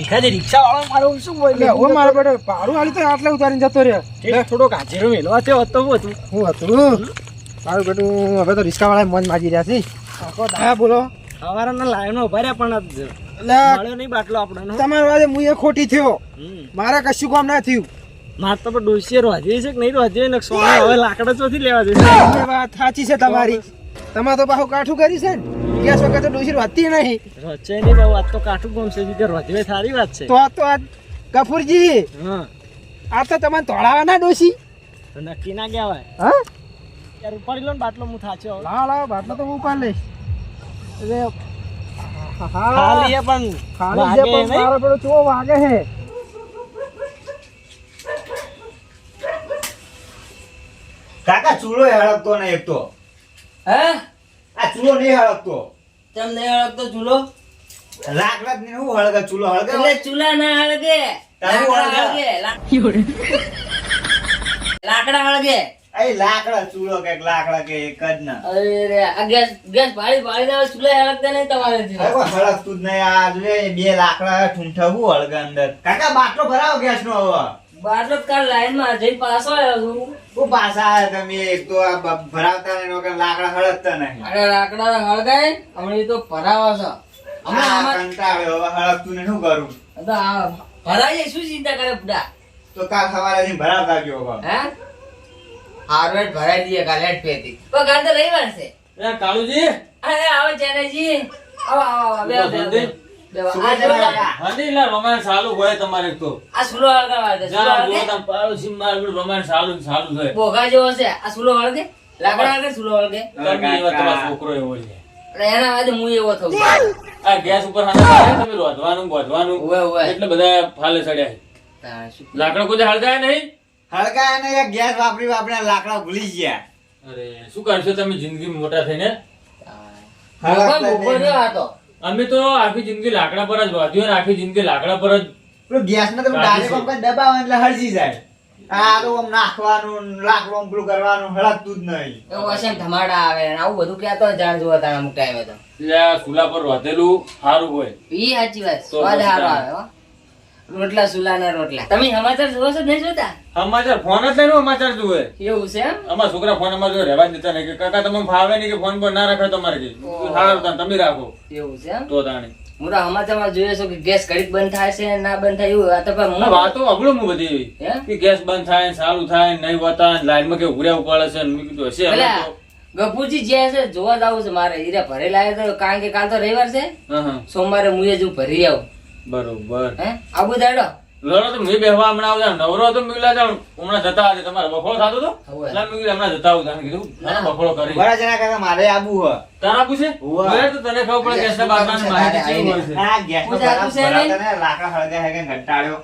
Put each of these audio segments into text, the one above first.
ભીખાજી રિક્ષા વાળો મારો શું બોલે ઓ મારો બેટો પારું હાલી તો આટલે ઉતારીને જતો રહ્યો થોડો ગાજેરો મેલવા થયો હતો હું હતું હું હતું મારું બેટું હવે તો રિક્ષા વાળા મોજ માજી રહ્યા છે હા બોલો સવારના લાઈનમાં ઉભા રહ્યા પણ એટલે મળ્યો નહીં બાટલો આપણને તમારા વાજે હું એ ખોટી થયો મારે કશું કામ ના થયું માર તો પણ ડોસીએ રોધી છે કે નહીં રોધી ને સોને હવે લાકડા ચોથી લેવા જશે એ વાત સાચી છે તમારી તમારે તો પાછું કાઠું કરી છે ને ગેસ વખત તો ડોસી વધતી નહીં રોચે નહીં બાબુ આજ તો કાઠું ગમશે જે રોધી સારી વાત છે તો આ ગફુરજી હા આ તો તમને તોડાવાના ડોસી તો નક્કી ના કહેવાય હા યાર ઉપાડી લો ને બાટલો હું થાચ્યો લાવ બાટલો તો હું ઉપાડ લઈશ એટલે ખાલી પણ ખાલી જે પણ મારો પેલો ચો વાગે છે કાકા ચૂલો હળગતો ને એક તો હે આ ચૂલો નહીં હળગતો ચમ નહીં હળગતો ચૂલો લાકડા ને હું હળગે ચૂલો હળગે એટલે ચૂલા ના હળગે તારું લાકડા હળગે એ લાકડા ચૂલો કે લાકડા કે એક જ ના અરે આ ગેસ ભાળી ના ચૂલા હળગતા નહીં તમારે અરે કોઈ હળગતું જ નહીં આ જોઈએ બે લાકડા ઠૂંઠા હું હળગે અંદર કાકા બાટલો ભરાવો ગેસ નો હવે બાટલો કાલ લાઈન માં જઈને પાછો આવ્યો છું હું પાછા આવ્યા તમે એક તો આ ભરાવતા નહીં કે લાકડા હળગતા નહીં અરે લાકડા હળગાય હમણાં તો ભરાવા છે આ કંટાળ્યો હવે હળગતું ને શું કરું ભરાઈએ શું ચિંતા કરે બુડા તો કાલ સવારે જઈને ભરાવતા ગયો હવે હે હાર્વેટ ભરાઈ દઈએ કાલ હેડ પેતી તો કાલ તો રવિવાર છે એ કાળુજી અરે આવો ચેનજી આવો બે હની લા રોમાન ચાલુ હોય તમારે તો આ સુલો હળગાવા દે સુલો હળગે તમ પાડોશી માર રોમાન ચાલુ છે બોગા જેવો છે આ સુલો હળગે લાકડા હળગે સુલો હળગે તમે એવા તમારો છોકરો એવો છે એટલે એના વાદે હું એવો થઉં આ ગેસ ઉપર હાથ તમે રોધવાનું બોધવાનું ઓવે એટલે બધા ફાલે ચડ્યા છે લાકડા કોઈ હળગાય નહીં હળગાય ને ગેસ વાપરી લાકડા ભૂલી ગયા અરે શું કરશો તમે જિંદગી મોટા થઈને અમે તો આખી જિંદગી લાકડા પર જ વાંધ્યું ને આખી જિંદગી લાકડા પર જ ગેસ ને તમે ડાયરેક્ટ દબાવો એટલે હળજી જાય આ તો આમ નાખવાનું લાકડું આમ પેલું કરવાનું હળગતું જ નહીં એવું હશે ને ધમાડા આવે ને આવું બધું ક્યાં તો જાણ જોવા તારા અમુક ટાઈમે તો એટલે આ ચૂલા પર રોધેલું સારું હોય ઈ સાચી વાત તો સ્વાદ પછી સારો આવે હો રોટલા સુલા ના રોટલા તમે સમાચાર જોવો છો નહીં જોતા સમાચાર ફોન જ લઈને સમાચાર જુએ એવું છે એમ અમારા છોકરા ફોન અમારે જો રહેવા જ દેતા નહીં કે કાકા તમને ફાવે નહીં કે ફોન પર ના રાખે તમારે કે સારું તાણ તમે રાખો એવું છે એમ તો તાણી હું તો સમાચારમાં જોઈએ છું કે ગેસ ઘડીક બંધ થાય છે ના બંધ થાય એવું આ તો પણ આ વાતો અઘડું હું બધી એવી હે? કે ગેસ બંધ થાય ને સારું થાય ને નહીં હોતા લાઈનમાં કે ઉભર્યા ઉપાડે છે ને મેં કીધું હશે હવે પેલા તો. ગપુજી જે છે જોવા જવું છે મારે હીરે ભરેલા આવ્યા તો કારણ કે કાલ તો રવિવાર છે હા હા સોમવારે હું જ ભરી આવું બરોબર હે આબુ દાડો લડો તો મેં બેહવા હમણાં આવતા નવરો તો મેં જાઉં હમણાં જતા આજે તમારે બફળો થતો તો હવે. એટલે મેં કીધું હમણાં જતા આવું કીધું ના બફળો કરી બરા જણા કાકા મારે આબુ હ તારા પૂછે ઉવ્વ. બરાબર તો તને ખબર પડે ગેસના બાટલાની માહિતી કેવી હોય છે આ ગેસ નો પૂછાતું છે નહીં? ભરાવતા ને લાકડા હળગે હે કે ઘંટાળ્યો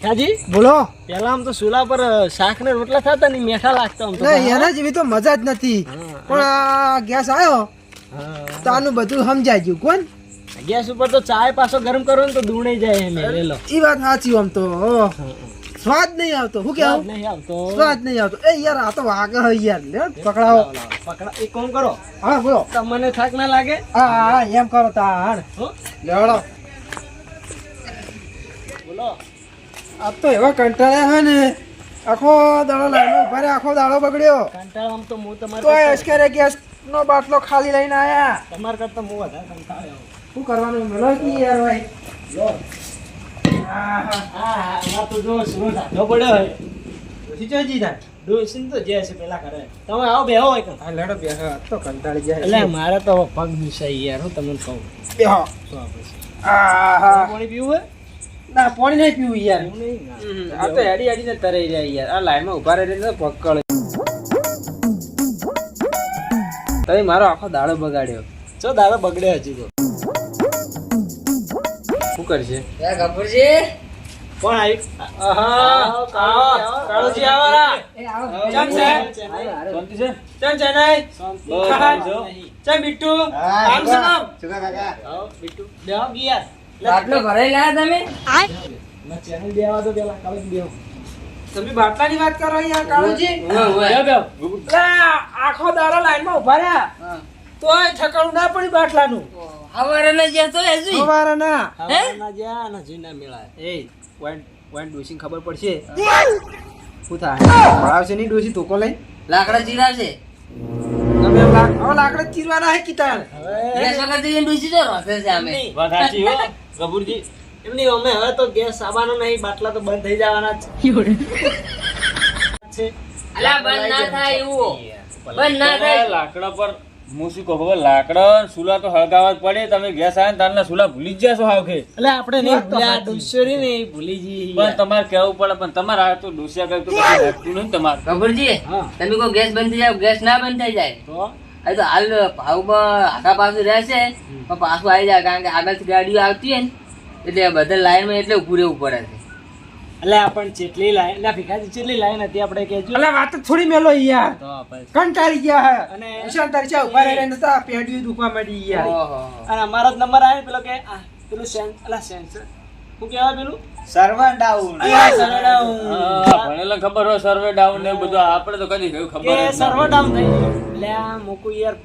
કાજી બોલો પેલા આમ તો સુલા પર શાક ને રોટલા થતા ને મેઠા લાગતા આમ તો નહીં એના જેવી તો મજા જ નથી પણ આ ગેસ આવ્યો તો આનું બધું સમજાઈ ગયું કોણ ગેસ ઉપર તો ચાય પાછો ગરમ કરો ને તો દૂણાઈ જાય એમ લેલો એ વાત સાચી આમ તો સ્વાદ નહીં આવતો શું કેવું નહીં આવતો સ્વાદ નહીં આવતો એ યાર આ તો વાગે હોય યાર લે પકડાવો પકડા એક કામ કરો હા બોલો તમને થાક ના લાગે હા હા એમ કરો તાણ હો? લેવડો બોલો આ તો એવા કંટાળ્યા હે ને આખો દાડો લાઈનો ઉભા રહ્યા, આખો દાડો બગડ્યો કંટાળો આમ તો હું તો તમારે અશ્કરે ગેસ નો બાટલો ખાલી લઈને આયા તમારા કરતા હું વધારે કંટાળ્યો શું કરવાનું મેલો જ નહીં યાર ભાઈ હા તો જો સુરો ધાધો પડ્યો હોય સિચોજી થાય ડોસીન તો જે છે પેલા કરે તમે આવો બેહો હોય કાં. હા લેડો બે હા તો કંટાળી જાય એટલે મારે તો હવે પગ દુસાઈ યાર હું તમને કહું બેહો તો પછી આહા. પાણી પીવું હોય ના પાણી નહીં પીવું યાર એવું નહીં ના. આ તો હેડી હેડીને તરાઈ જાય યાર આ લાઈનમાં ઉભા રહીને પકડ તમે મારો આખો દાડો બગાડ્યો ચો દાદા બગડે હજી તો શું કરશે એ ગપુરજી કોણ આવી કાળુજી આવારા ચમ છે શાંતિ છે ચમ છે નહીં ચમ બિટ્ટુ આમ છે નામ સુકા કાકા આવો બીટુ બેહો ગિયા બાટલો ભરાઈ લાયા તમે ના ચેનલ બેહવા દો પેલા કાળુજી બેહો તમે બાટલાની વાત કરો યાર કાળુજી બેહો બેહો આખો દાડો લાઈનમાં ઉભા રહ્યા હા. તોય ઠકાણું ના પડી બાટલાનું હવારના જ્યાં તો હજી સવારના હવાના જ્યાં અને જીના મેળાય. એ વાઈન ડોસીને ખબર પડશે શું થાય ભણાવશે નહીં ડોસી ધોકો લઈ લાકડા ચીરાશે તમે હવે લાકડા ચીરવાના હે કિતાર ગેસ વગર જઈને ડૂસી જો રોસે છે અમે વાત સાચી હો ગફુરજી. એમની અમે હવે તો ગેસ આવવાનો નહીં, બાટલા તો બંધ થઈ જવાના જ છે. અલા બંધ ના થાય એવું બંધ ના થાય લાકડા પર હું શું કહું ખબર, લાકડા સુલા તો હળગાવા જ પડે. તમે ગેસ આવે ને તારના સુલા ભૂલી જ જશો હાવ કે. એટલે આપણે નહીં ભૂલ્યા, ડુસ્યોરી ને ભૂલી જઈએ. પણ તમારે કેવું પડે, પણ તમારે આ તો ડોસિયા કરતું કશું લાગતું નહીં તમારે. ગફુરજી હા. તમે કોઈ ગેસ બંધ થઈ જાય ગેસ ના બંધ થઈ જાય તો આ તો હાલ ભાવમાં આખા પાછું રહેશે પણ પાછું આવી જાય કારણ કે આગળથી ગાડીઓ આવતી હોય ને એટલે બધા લાઈનમાં એટલે ઉભું રહેવું પડે છે. એટલે આપણને જેટલી લાઈન, એટલે ભીખાજી જેટલી લાઈન હતી આપણે કહેજો. અલા વાત જ થોડી મેલો યાર તો આપણે કંટાળી ગયા હે અને નિશાન તારી ચા ઉભા રહીને નતા પેઢીઓ દુખવા માંડી યાર ઓહો. અને અમારો જ નંબર આવે પેલો કે આ પેલું સેન્સર શું કહેવાય પેલું સર્વર ડાઉન. ભણેલા ખબર હોય સર્વે ડાઉન ને એવું બધું, આપણે તો કદી કયું ખબર જ કે ના સર્વર ડાઉન થઈ ગયું. એટલે આ મૂકું યાર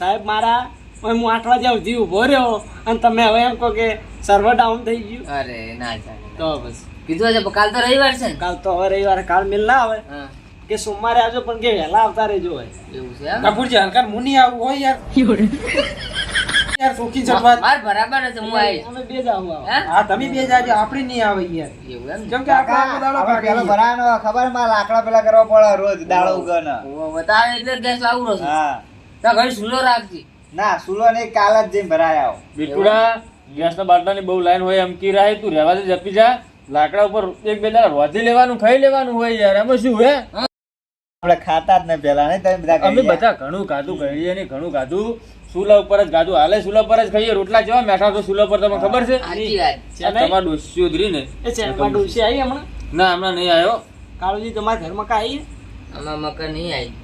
સાહેબ મારા, હવે હું 8 વાગ્યા સુધી ઊભો રહ્યો અને તમે હવે એમ કહો કે સર્વર ડાઉન થઈ ગયું. અરે ના ચાલે તો બસ કીધું છે પણ કાલ તો રવિવાર છે ને કાલ તો હવે રવિવારે કાલ મિલ ના આવે હા કે સોમવારે આવજો, પણ કે વહેલા આવતા રહેજો હોય. એવું છે એમ? કપૂરજી હલકાર મુની આવું હોય યાર યાર શોખીન સટવાત માર બરાબર છે હું આવીશ અમે બે જ આવું આવે. હે? હા તમે બે જાજો આપણે નહીં આવે યાર એવું એમ કેમ કે આપણે આખો દાડો આપણે પેલો ભાગીએ. ભરાવાનો ખબર માં લાકડા પેલા કરવા પડે રોજ દાડો ઉગન. બતાવે એટલે ગેસ લાવું છું હા તો ઘડી સુલો રાખજી ના સુલો ને કાલ જ જઈને ભરાય આવો. બિટુડા ગેસના બાટલાની બહુ લાઈન હોય એમ કી રાહે તું રહેવા દે, જપી જા. લાકડા ઉપર એક બે દાડા રોજી લેવાનું ખાઈ લેવાનું હોય યાર, એમાં શું હે. આપણે ખાતા જ ને પેલા ને તમે બધા અમે ખાઈ બધા ઘણું ખાધું કહીએ ને ઘણું ખાધું, સુલા ઉપર જ ખાધું, હાલે સુલા પર જ ખાઈએ. રોટલા જેવા મેઠા તો સુલા પર તમને ખબર છે. સાચી વાત આ તમારા ડોશીઓ જ રહી ને. એ ચેનલમાં ડોસી આવી હમણાં? ના હમણાં નહીં આવ્યો. કાળુજી તમારા ઘરમાં કાંઈ આમાં મકર નહીં આવી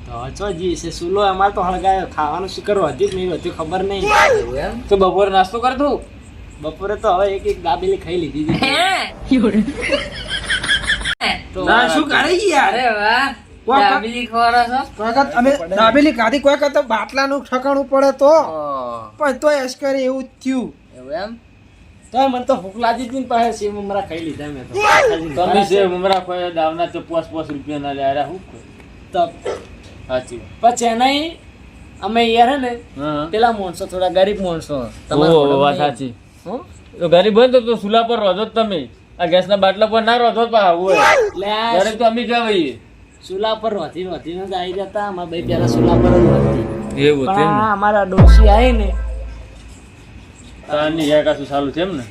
તો ચોજી છે સુલો અમારે તો હળગાયો, ખાવાનું શું કરવું હજી જ નહીં હજુ ખબર નહીં. એવું એમ તો બપોરે નાસ્તો કરતું. બપોરે તો હવે એક દાબેલી ખાઈ લીધી હતી. તો ના શું કરે યાર અરે વાહ વાહ. દાબેલી ખવડાવો છો? કોઈ વખત અમે દાબેલી ખાધી કોઈ વખત તો બાટલાનું ઠકાણું પડે તો ઓહ, પણ તોય અશ્કરે એવું જ થયું એવું એમ તો મને તો ભૂખ લાગી જ નહીં, પાસે સેવ મમરા ખાઈ લીધા મેં તો. તમે છે મમરા ખોયા દાવના તો 5 રૂપિયા ના લ્યા હું તો સાચી વાત. પછી એનાય અમે યાર હે ને હા પેલા માણસો થોડા ગરીબ માણસો ઓહ, વાત સાચી. તો ગરીબ હોય ને તો સુલા પર રોધો જ તમે, આ ગેસના બાટલા પર ના રોધો જ પાછા હોય. એટલે આ ગરીબ તો અમે કહેવાય. ચૂલા પર રોધીને જ આવી જતા. અમારા ભાઈ પેલા ચૂલા પર જ રોધતી. એવું પણ તેમ ને. આ અમારા ડોશી આવી ને તારની યા કાશું ચાલુ છે એમ ને.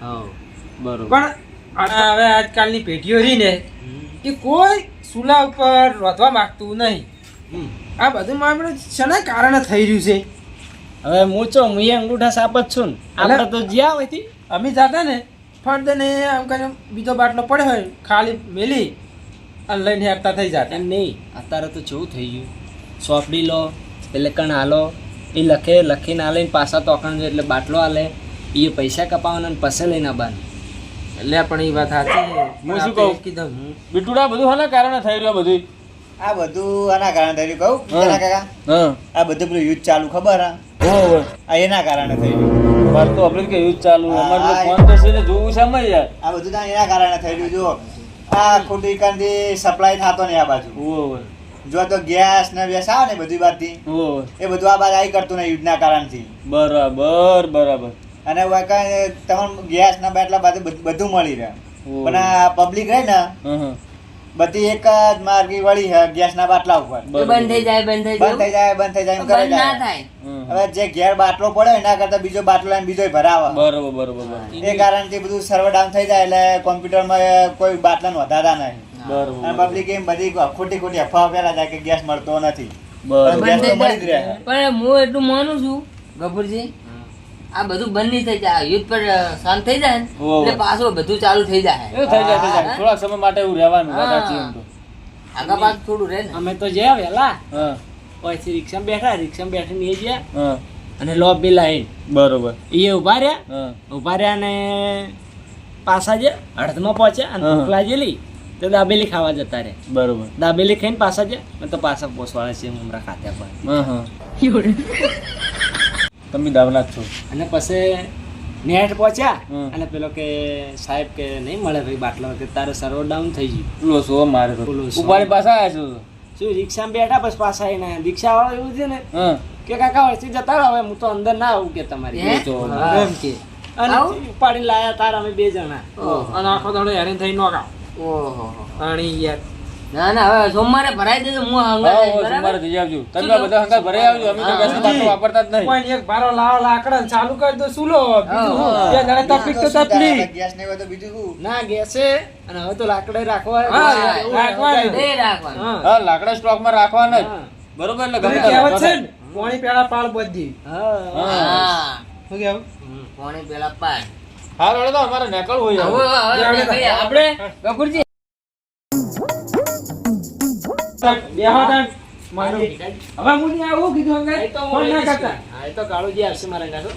હા બરોબર. પણ આ હવે આજકાલની પેઢીઓ રહી ને કે કોઈ ચૂલા ઉપર રોધવા માંગતું નહીં. આ બધું આપણે શેના કારણે થઈ રહ્યું છે? હવે હું છો હું એ અંગૂઠા સાપ જ છું ને. આપણે તો જ્યાં હોય થી અમે જાતા ને ફટ દે ને આમ કરીને બીજો બાટલો પડ્યો હોય ખાલી મેલી અને લઈને હેરતા થઈ જતા. એમ નહીં, અત્યારે તો જેવું થઈ ગયું, સોપડી લો એટલે કણ હાલો, એ લખીને હાલે ને પાછા તોકણ દે એટલે બાટલો હાલે, એ પૈસા કપાવાના ને પછી લઈને આવવાનું. એટલે પણ એ વાત સાચી છે. હું શું કહું? કીધું બિટુડા બધું શાના કારણે થઈ રહ્યું બધું? આ બધું આના કારણે થયું કહું પેલા કાકા, હા આ બધું પેલું યુદ્ધ ચાલુ ખબર હા, ઓહો, આ એના કારણે થયું. મારે તો આપણે કે યુદ્ધ ચાલુ, હા, અમારે તો હા. ફોન તો છે ને જોવું છે અમે યાર. આ બધું તાન એના કારણે થયું. જો આ ખોટી કાંદી સપ્લાય થતો નહીં આ બાજુ. ઓહો જો તો ગેસ ને વેસ આવે ને બધી બાજુથી ઓહો, એ બધું આ બાજુ આવી કરતું ને યુદ્ધના કારણથી. બરાબર બરાબર. અને તમને ગેસ ના બાટલા બાજુ બધું મળી રહે. ઓહો. પણ આ પબ્લિક રહે ને હં. બધી એક જ માર્ગી વળી છે ગેસ ના બાટલા ઉપર. એ બંધ થઈ જાય બંધ થઈ બંધ થઈ જાય જાય બંધ થઈ જાય એમ કરે બંધ ના જાય. થાય હં. હવે જે ઘેર બાટલો પડે એના કરતા બીજો બાટલો લઈને બીજો ભરાવે. બરોબર બરોબર બરોબર. એ કારણથી બધું સર્વર ડાઉન થઈ જાય એટલે કોમ્પ્યુટરમાં કોઈ બાટલા વધારતા નહીં. અને બરોબર પબ્લિક એમ બધી ખોટી ખોટી અફવા ફેલા જાય કે ગેસ મળતો નથી. બરોબર. ગેસ તો મળી જ રહે. પણ હું એટલું માનું છું ગફુરજી આ બધું બંધ નહીં થઈ જાય યુદ્ધ પર શાંત થઈ જાય ને ઓહો. એટલે પાછું બધું ચાલુ થઈ જાય એવું થઈ જાય થઈ જાય. થોડાક સમય માટે એવું રહેવાનું વાત સાચી એમ તો. આગા પાછું થોડું રહે ને અમે તો જ્યાં વહેલા હા પછી રિક્ષામાં બેઠીને એ ગયા હા અને લોબી લાઈન બરોબર. એ ઉભા રહ્યા હા ઉભા રહ્યા ને પાછા જે અડધમાં પહોંચ્યા અને હા. ભૂખ લાગેલી તો દાબેલી ખાવા જતા રહે. બરોબર. દાબેલી ખાઈને પાછા ગયા મેં તો પાછા પોસવાળા છે મમરા ખાત્યા પર. હા હા. તમે દાવના જ છો. અને પછી નેટ પહોંચ્યા હમ. અને પેલો કે સાહેબ કે નહીં મળે ભાઈ બાટલો કે તારે સર્વર ડાઉન થઈ ગયું. પેલો સો મારે તો પેલો સો. ઉપાડી પાછા આવ્યા છો. શું રિક્ષામાં બેઠા પછી પાછા આવીને રિક્ષા વાળો એવું છે ને હા કે કાકા વળતી જતા રહો, હવે હું તો અંદર ના આવું કે તમારી હે? તો હા. એમ કે અને આવું? ઉપાડીને લાયા તાર અમે 2 જણા. અને આખો દાડો હેરાન થઈ નો ગાવ ઓહો પાણી યાર ના ના હવે સોમવારે ભરાઈ દેજો હું હા હંગાત આવીશ, તમારે બરાબર? જઈ આવજો. તમે બધા હંગાત ભરાઈ આવજો. અમે તો ગેસની બાટલો વાપરતા જ નહીં. કોઈ એક ભારો લાવો લાકડા ને ચાલુ કરી દો સુલો બીજું શું? હા. બે જણા તકલીફ તો તકલીફ ગેસ નહીં હોય તો બીજું શું? ના ગેસે અને હવે તો લાકડે રાખવા હા, એવું રાખવાનું. બે રાખવાનું. હા હા લાકડા સ્ટોકમાં રાખવાના જ. હા. બરોબર એટલે પેલી ગમે કહેવત છે ત્યારે ને પોણી પેલા પાળ બધી હા. હા શું કેવું કોણે પેલા પાય હા રડો તો અમારે નેકળ હોય હવે હવે. હવે કરીએ. આપણે ગફુરજી બેહો તાણ. મારું. હવે હું નહીં આવું કીધું એ અંગાત. તો હું ફોન ના લઈ જઈશ. કરતા હા, એ તો કાળુજી આવશે મારા ગાડો.